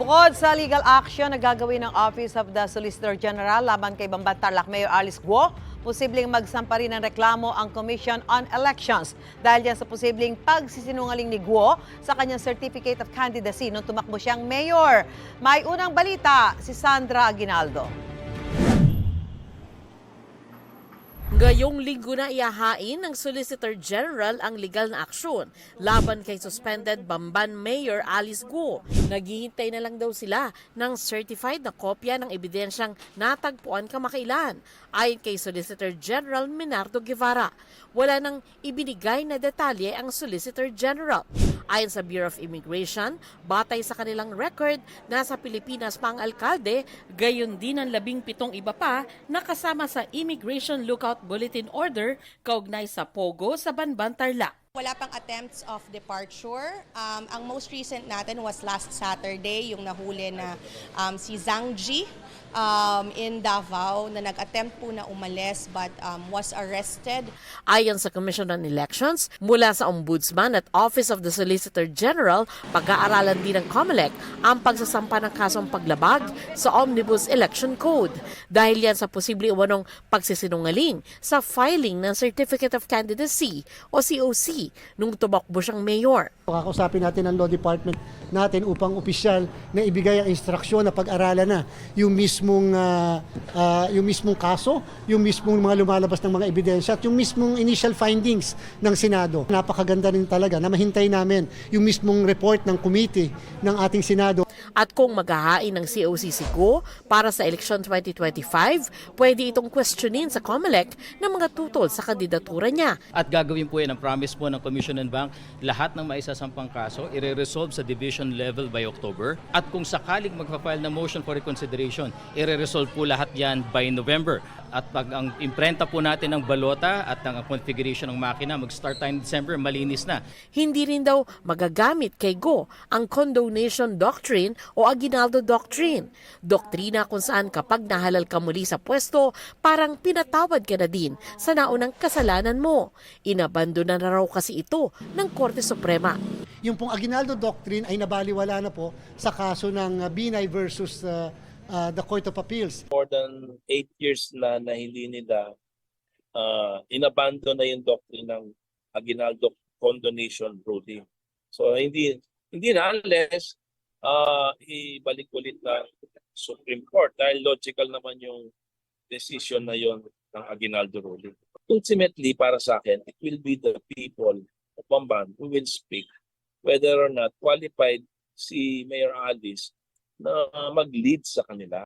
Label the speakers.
Speaker 1: Bukod sa legal action na gagawin ng Office of the Solicitor General laban kay Bamban Tarlac Mayor Alice Guo, posibleng magsampa rin ng reklamo ang Commission on Elections dahil yan sa posibleng pagsisinungaling ni Guo sa kanyang Certificate of Candidacy nung tumakbo siyang mayor. May unang balita si Sandra Aguinaldo.
Speaker 2: Ngayong linggo na ihahain ng Solicitor General ang legal na aksyon laban kay suspended Bamban Mayor Alice Guo. Naghihintay na lang daw sila ng certified na kopya ng ebidensyang natagpuan kamakailan. Ayon kay Solicitor General Menardo Guevara, wala nang ibinigay na detalye ang Solicitor General. Ayon sa Bureau of Immigration, batay sa kanilang record, nasa Pilipinas pa ang alkalde, gayon din ang 17 iba pa na kasama sa Immigration Lookout Bulletin Order kaugnay sa Pogo sa Bamban Tarlac.
Speaker 3: Wala pang attempts of departure. Ang most recent natin was last Saturday, yung nahuli na si Zhang Ji in Davao na nag-attempt po na umalis but was arrested.
Speaker 2: Ayon sa Commission on Elections, mula sa Ombudsman at Office of the Solicitor General, pag-aaralan din ng COMELEC ang pagsasampa ng kasong paglabag sa Omnibus Election Code dahil yan sa posible umanong pagsisinungaling sa filing ng Certificate of Candidacy o COC nung tumakbo siyang mayor.
Speaker 4: Kakausapin natin ang law department natin upang opisyal na ibigay ang instruksyon na pag-aralan na yung mismong kaso, yung mismong mga lumalabas ng mga ebidensya at yung mismong initial findings ng Senado. Napakaganda rin talaga na mahintay namin yung mismong report ng committee ng ating Senado.
Speaker 2: At kung maghahain ng COC si Guo para sa eleksyon 2025, pwede itong questionin sa COMELEC ng mga tutol sa kandidatura niya.
Speaker 5: At gagawin po yan ang promise po ng Commission and Bank, lahat ng maisasampang kaso, i-resolve sa division level by October. At kung sakaling magpa-file na motion for reconsideration, i-resolve po lahat yan by November. At pag ang imprenta po natin ng balota at ang configuration ng makina, mag-start tayo December, malinis na.
Speaker 2: Hindi rin daw magagamit kay Guo ang condonation doctrine o Aguinaldo doctrine. Doktrina kung saan kapag nahalal ka muli sa pwesto, parang pinatawad ka na din sa naunang kasalanan mo. Inabandona na raw kasi ito ng Korte Suprema.
Speaker 4: Yung pong Aguinaldo Doctrine ay nabaliwala na po sa kaso ng Binay versus the Court of Appeals.
Speaker 6: More than 8 years na hindi nila inabandon na yung doctrine ng Aguinaldo condonation ruling. So hindi na unless ibalik ulit ng Supreme Court dahil logical naman yung decision na yon ng Aguinaldo ruling. Ultimately, para sa akin, it will be the people of Bamban who will speak whether or not qualified si Mayor Alice na mag-lead sa kanila.